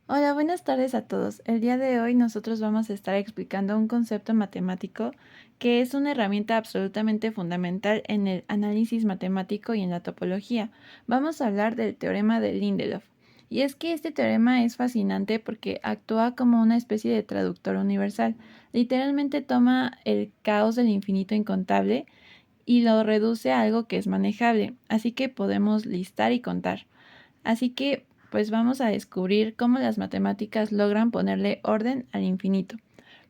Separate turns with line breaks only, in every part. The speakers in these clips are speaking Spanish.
Hola, buenas tardes a todos. El día de hoy nosotros vamos a estar explicando un concepto matemático que es una herramienta absolutamente fundamental en el análisis matemático y en la topología. Vamos a hablar del teorema de Lindelof. Y es que este teorema es fascinante porque actúa como una especie de traductor universal. Literalmente toma el caos del infinito incontable y lo reduce a algo que es manejable, así que podemos listar y contar. Así que, pues vamos a descubrir cómo las matemáticas logran ponerle orden al infinito.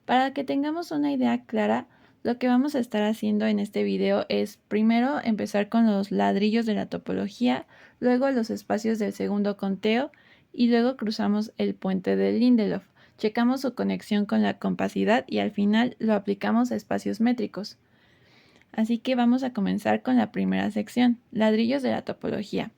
Para que tengamos una idea clara, lo que vamos a estar haciendo en este video es primero empezar con los ladrillos de la topología, luego los espacios del segundo conteo y luego cruzamos el puente de Lindelof. Checamos su conexión con la compacidad y al final lo aplicamos a espacios métricos. Así que vamos a comenzar con la primera sección, ladrillos de la topología.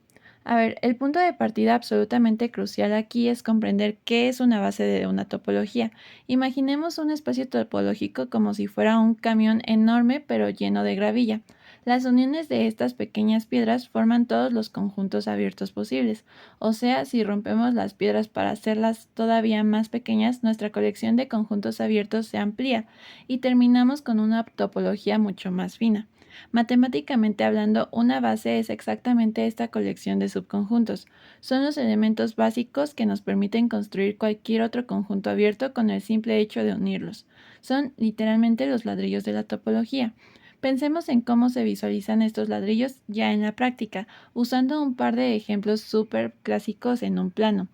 A ver, el punto de partida absolutamente crucial aquí es comprender qué es una base de una topología. Imaginemos un espacio topológico como si fuera un camión enorme pero lleno de gravilla. Las uniones de estas pequeñas piedras forman todos los conjuntos abiertos posibles. O sea, si rompemos las piedras para hacerlas todavía más pequeñas, nuestra colección de conjuntos abiertos se amplía y terminamos con una topología mucho más fina. Matemáticamente hablando, una base es exactamente esta colección de subconjuntos. Son los elementos básicos que nos permiten construir cualquier otro conjunto abierto con el simple hecho de unirlos. Son literalmente los ladrillos de la topología. Pensemos en cómo se visualizan estos ladrillos ya en la práctica, usando un par de ejemplos súper clásicos en un plano.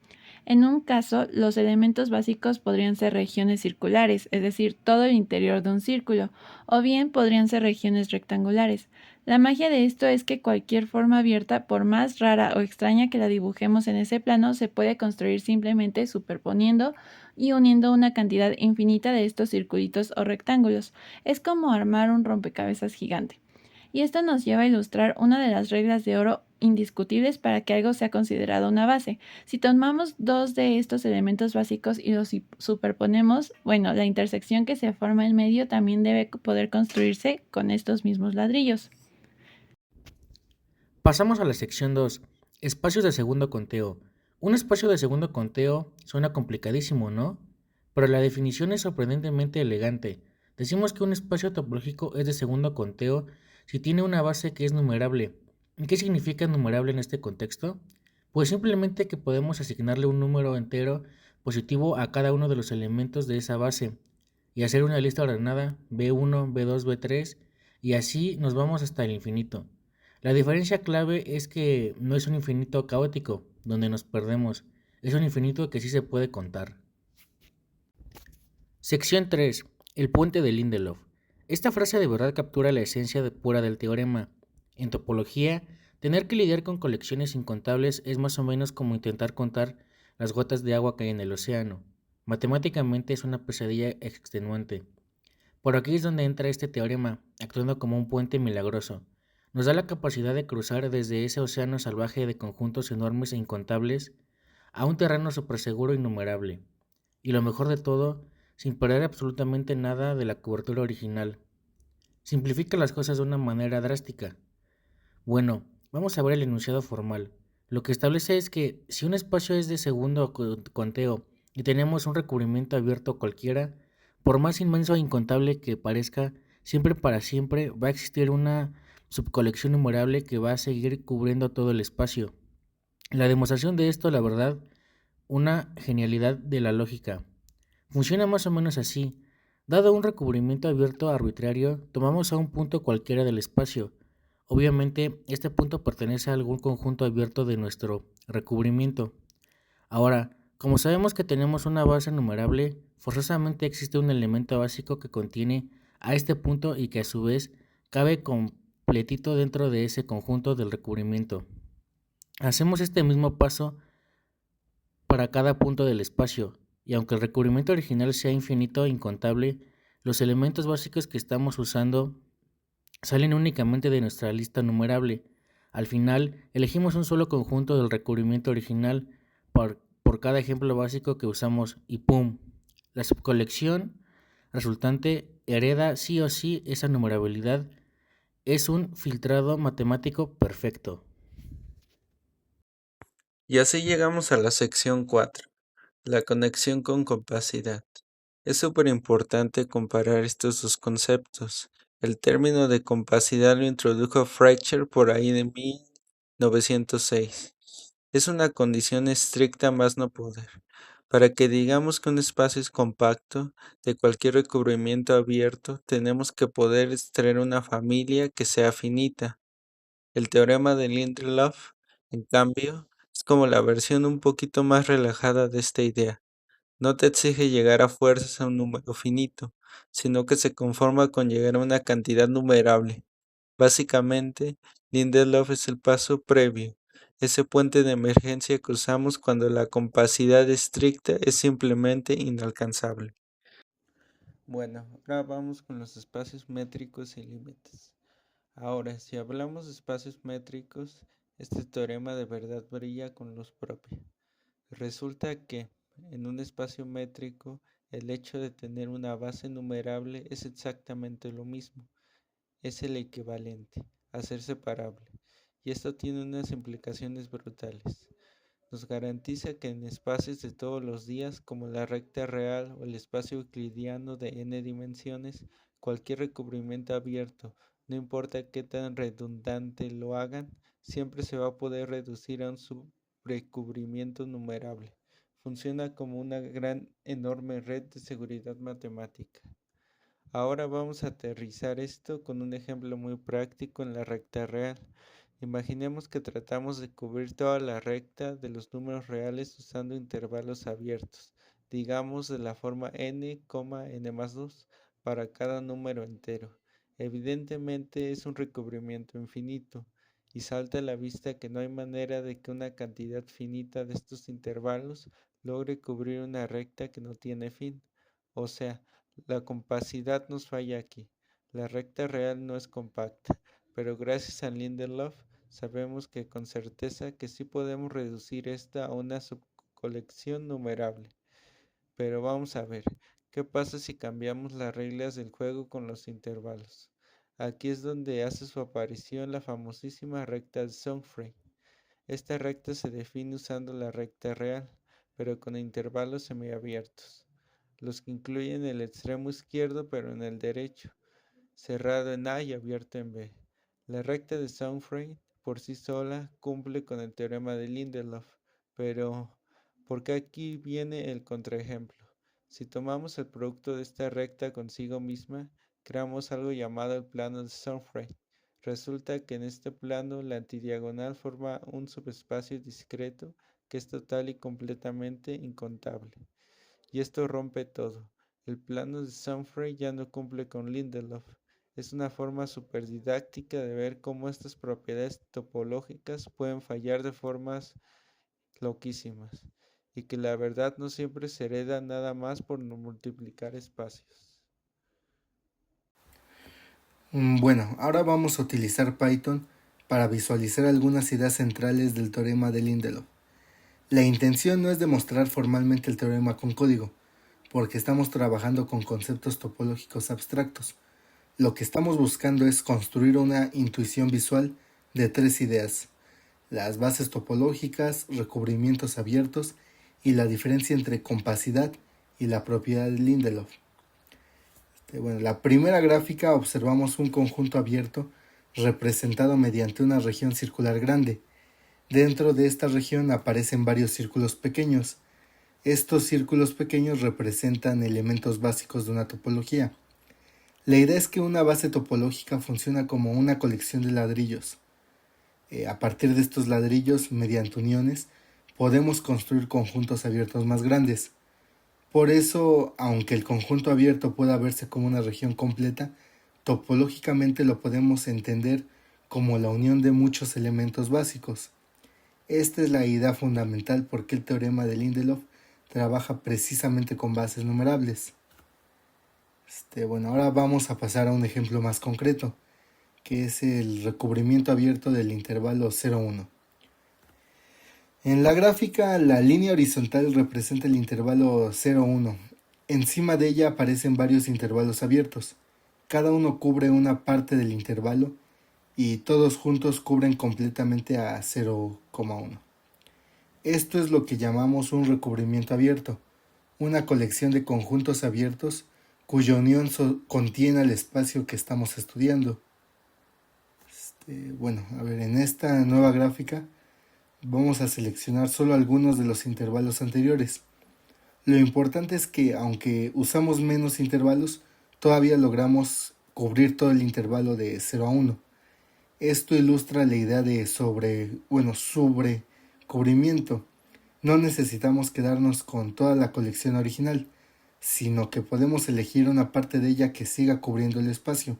En un caso, los elementos básicos podrían ser regiones circulares, es decir, todo el interior de un círculo, o bien podrían ser regiones rectangulares. La magia de esto es que cualquier forma abierta, por más rara o extraña que la dibujemos en ese plano, se puede construir simplemente superponiendo y uniendo una cantidad infinita de estos circulitos o rectángulos. Es como armar un rompecabezas gigante. Y esto nos lleva a ilustrar una de las reglas de oro indiscutibles para que algo sea considerado una base. Si tomamos dos de estos elementos básicos y los superponemos, bueno, la intersección que se forma en medio también debe poder construirse con estos mismos ladrillos.
Pasamos a la sección 2, espacios de segundo conteo. Un espacio de segundo conteo suena complicadísimo, ¿no? Pero la definición es sorprendentemente elegante. Decimos que un espacio topológico es de segundo conteo si tiene una base que es numerable. ¿Y qué significa numerable en este contexto? Pues simplemente que podemos asignarle un número entero positivo a cada uno de los elementos de esa base y hacer una lista ordenada B1, B2, B3 y así nos vamos hasta el infinito. La diferencia clave es que no es un infinito caótico, donde nos perdemos, es un infinito que sí se puede contar. Sección 3. El puente de Lindelof. Esta frase de verdad captura la esencia pura del teorema. En topología, tener que lidiar con colecciones incontables es más o menos como intentar contar las gotas de agua que hay en el océano. Matemáticamente es una pesadilla extenuante. Por aquí es donde entra este teorema, actuando como un puente milagroso. Nos da la capacidad de cruzar desde ese océano salvaje de conjuntos enormes e incontables a un terreno superseguro e innumerable. Y lo mejor de todo, sin perder absolutamente nada de la cobertura original. Simplifica las cosas de una manera drástica. Bueno, vamos a ver el enunciado formal. Lo que establece es que si un espacio es de segundo conteo y tenemos un recubrimiento abierto cualquiera, por más inmenso e incontable que parezca, siempre para siempre va a existir una subcolección numerable que va a seguir cubriendo todo el espacio. La demostración de esto, la verdad, una genialidad de la lógica. Funciona más o menos así. Dado un recubrimiento abierto arbitrario, tomamos a un punto cualquiera del espacio. Obviamente, este punto pertenece a algún conjunto abierto de nuestro recubrimiento. Ahora, como sabemos que tenemos una base numerable, forzosamente existe un elemento básico que contiene a este punto y que a su vez cabe completito dentro de ese conjunto del recubrimiento. Hacemos este mismo paso para cada punto del espacio, y aunque el recubrimiento original sea infinito e incontable, los elementos básicos que estamos usando salen únicamente de nuestra lista numerable. Al final, elegimos un solo conjunto del recubrimiento original por cada ejemplo básico que usamos y ¡pum! La subcolección resultante hereda sí o sí esa numerabilidad. Es un filtrado matemático perfecto.
Y así llegamos a la sección 4. La conexión con compacidad. Es súper importante comparar estos dos conceptos. El término de compacidad lo introdujo Fracture por ahí de 1906. Es una condición estricta más no poder. Para que digamos que un espacio es compacto, de cualquier recubrimiento abierto, tenemos que poder extraer una familia que sea finita. El teorema de Lindelof, en cambio, es como la versión un poquito más relajada de esta idea. No te exige llegar a fuerzas a un número finito, sino que se conforma con llegar a una cantidad numerable. Básicamente, Lindelof es el paso previo, ese puente de emergencia que usamos cuando la compacidad estricta es simplemente inalcanzable. Bueno, ahora vamos con los espacios métricos y límites. Ahora, si hablamos de espacios métricos, este teorema de verdad brilla con luz propia. Resulta que, en un espacio métrico, el hecho de tener una base numerable es exactamente lo mismo, es el equivalente a ser separable, y esto tiene unas implicaciones brutales. Nos garantiza que en espacios de todos los días, como la recta real o el espacio euclidiano de n dimensiones, cualquier recubrimiento abierto, no importa qué tan redundante lo hagan, siempre se va a poder reducir a un subrecubrimiento numerable. Funciona como una gran, enorme red de seguridad matemática. Ahora vamos a aterrizar esto con un ejemplo muy práctico en la recta real. Imaginemos que tratamos de cubrir toda la recta de los números reales usando intervalos abiertos, digamos de la forma n, n más 2 para cada número entero. Evidentemente es un recubrimiento infinito, y salta a la vista que no hay manera de que una cantidad finita de estos intervalos logre cubrir una recta que no tiene fin. O sea, la compacidad nos falla aquí. La recta real no es compacta, pero gracias a Lindelof sabemos que con certeza que sí podemos reducir esta a una subcolección numerable. Pero vamos a ver, ¿qué pasa si cambiamos las reglas del juego con los intervalos? Aquí es donde hace su aparición la famosísima recta de Somfrey. Esta recta se define usando la recta real, pero con intervalos semiabiertos, los que incluyen el extremo izquierdo pero en el derecho, cerrado en A y abierto en B. La recta de Somfrey por sí sola cumple con el teorema de Lindelof, pero ¿por qué aquí viene el contraejemplo? Si tomamos el producto de esta recta consigo misma, creamos algo llamado el plano de Somfrey. Resulta que en este plano la antidiagonal forma un subespacio discreto que es total y completamente incontable. Y esto rompe todo. El plano de Somfrey ya no cumple con Lindelof. Es una forma superdidáctica de ver cómo estas propiedades topológicas pueden fallar de formas loquísimas, y que la verdad no siempre se hereda nada más por no multiplicar espacios.
Bueno, ahora vamos a utilizar Python para visualizar algunas ideas centrales del teorema de Lindelof. La intención no es demostrar formalmente el teorema con código, porque estamos trabajando con conceptos topológicos abstractos. Lo que estamos buscando es construir una intuición visual de tres ideas: las bases topológicas, recubrimientos abiertos y la diferencia entre compacidad y la propiedad de Lindelof. Bueno, la primera gráfica observamos un conjunto abierto representado mediante una región circular grande. Dentro de esta región aparecen varios círculos pequeños. Estos círculos pequeños representan elementos básicos de una topología. La idea es que una base topológica funciona como una colección de ladrillos. A partir de estos ladrillos, mediante uniones, podemos construir conjuntos abiertos más grandes. Por eso, aunque el conjunto abierto pueda verse como una región completa, topológicamente lo podemos entender como la unión de muchos elementos básicos. Esta es la idea fundamental porque el teorema de Lindelof trabaja precisamente con bases numerables. Ahora vamos a pasar a un ejemplo más concreto, que es el recubrimiento abierto del intervalo 0,1. En la gráfica, la línea horizontal representa el intervalo 0,1. Encima de ella aparecen varios intervalos abiertos. Cada uno cubre una parte del intervalo y todos juntos cubren completamente a 0,1. Esto es lo que llamamos un recubrimiento abierto, una colección de conjuntos abiertos cuya unión contiene el espacio que estamos estudiando. En esta nueva gráfica vamos a seleccionar solo algunos de los intervalos anteriores. Lo importante es que aunque usamos menos intervalos, todavía logramos cubrir todo el intervalo de 0 a 1. Esto ilustra la idea de sobrecubrimiento. No necesitamos quedarnos con toda la colección original, sino que podemos elegir una parte de ella que siga cubriendo el espacio.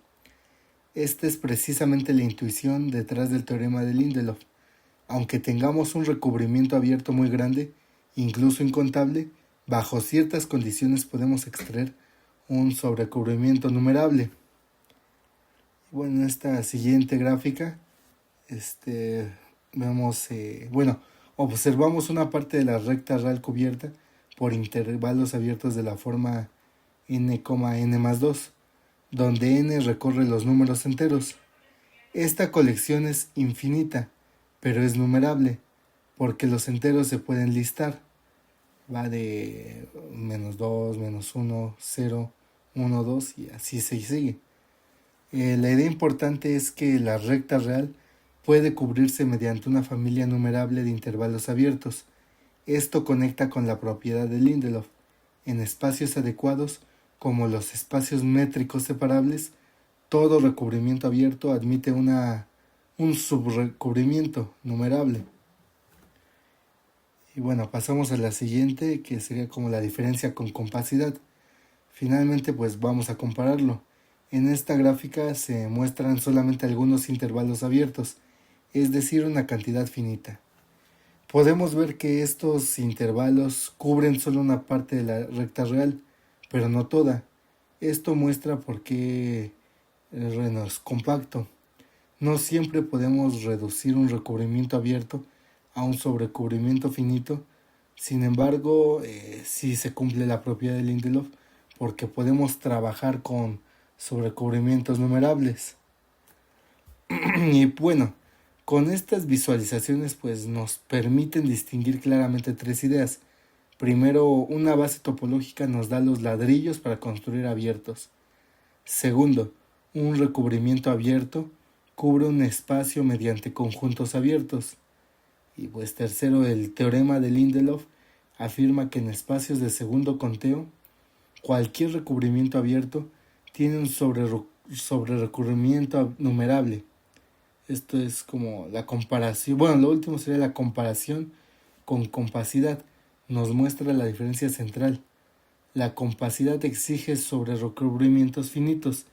Esta es precisamente la intuición detrás del teorema de Lindelof. Aunque tengamos un recubrimiento abierto muy grande, incluso incontable, bajo ciertas condiciones podemos extraer un sobrecubrimiento numerable. En esta siguiente gráfica observamos una parte de la recta real cubierta por intervalos abiertos de la forma n,n+2, donde n recorre los números enteros. Esta colección es infinita, pero es numerable, porque los enteros se pueden listar. Va de -2, -1, 0, 1, 2 y así se sigue. La idea importante es que la recta real puede cubrirse mediante una familia numerable de intervalos abiertos. Esto conecta con la propiedad de Lindelof. En espacios adecuados, como los espacios métricos separables, todo recubrimiento abierto admite un subrecubrimiento numerable. Pasamos a la siguiente, que sería como la diferencia con compacidad. Finalmente, vamos a compararlo. En esta gráfica se muestran solamente algunos intervalos abiertos, es decir, una cantidad finita. Podemos ver que estos intervalos cubren solo una parte de la recta real, pero no toda. Esto muestra por qué el reno es compacto. No siempre podemos reducir un recubrimiento abierto a un sobrecubrimiento finito. Sin embargo, sí se cumple la propiedad de Lindelof, porque podemos trabajar con sobrecubrimientos numerables. Y con estas visualizaciones nos permiten distinguir claramente tres ideas. Primero, una base topológica nos da los ladrillos para construir abiertos. Segundo, un recubrimiento abierto cubre un espacio mediante conjuntos abiertos. Y tercero, el teorema de Lindelof afirma que en espacios de segundo conteo, cualquier recubrimiento abierto tiene un sobrerecubrimiento numerable. Esto es como la comparación. Lo último sería la comparación con compacidad. Nos muestra la diferencia central. La compacidad exige sobrerecubrimientos finitos,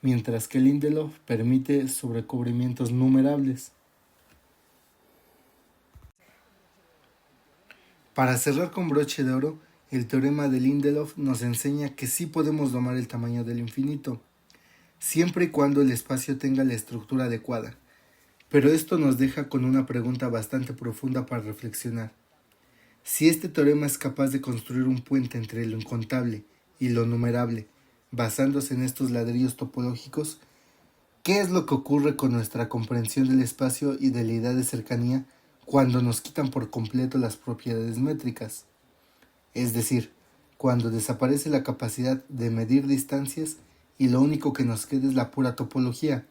mientras que Lindelof permite sobrecubrimientos numerables. Para cerrar con broche de oro, el teorema de Lindelof nos enseña que sí podemos domar el tamaño del infinito, siempre y cuando el espacio tenga la estructura adecuada. Pero esto nos deja con una pregunta bastante profunda para reflexionar. Si este teorema es capaz de construir un puente entre lo incontable y lo numerable, basándose en estos ladrillos topológicos, ¿qué es lo que ocurre con nuestra comprensión del espacio y de la idea de cercanía cuando nos quitan por completo las propiedades métricas? Es decir, cuando desaparece la capacidad de medir distancias y lo único que nos queda es la pura topología.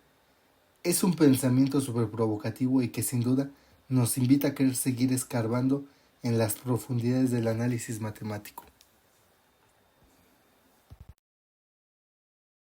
Es un pensamiento súper provocativo y que sin duda nos invita a querer seguir escarbando en las profundidades del análisis matemático.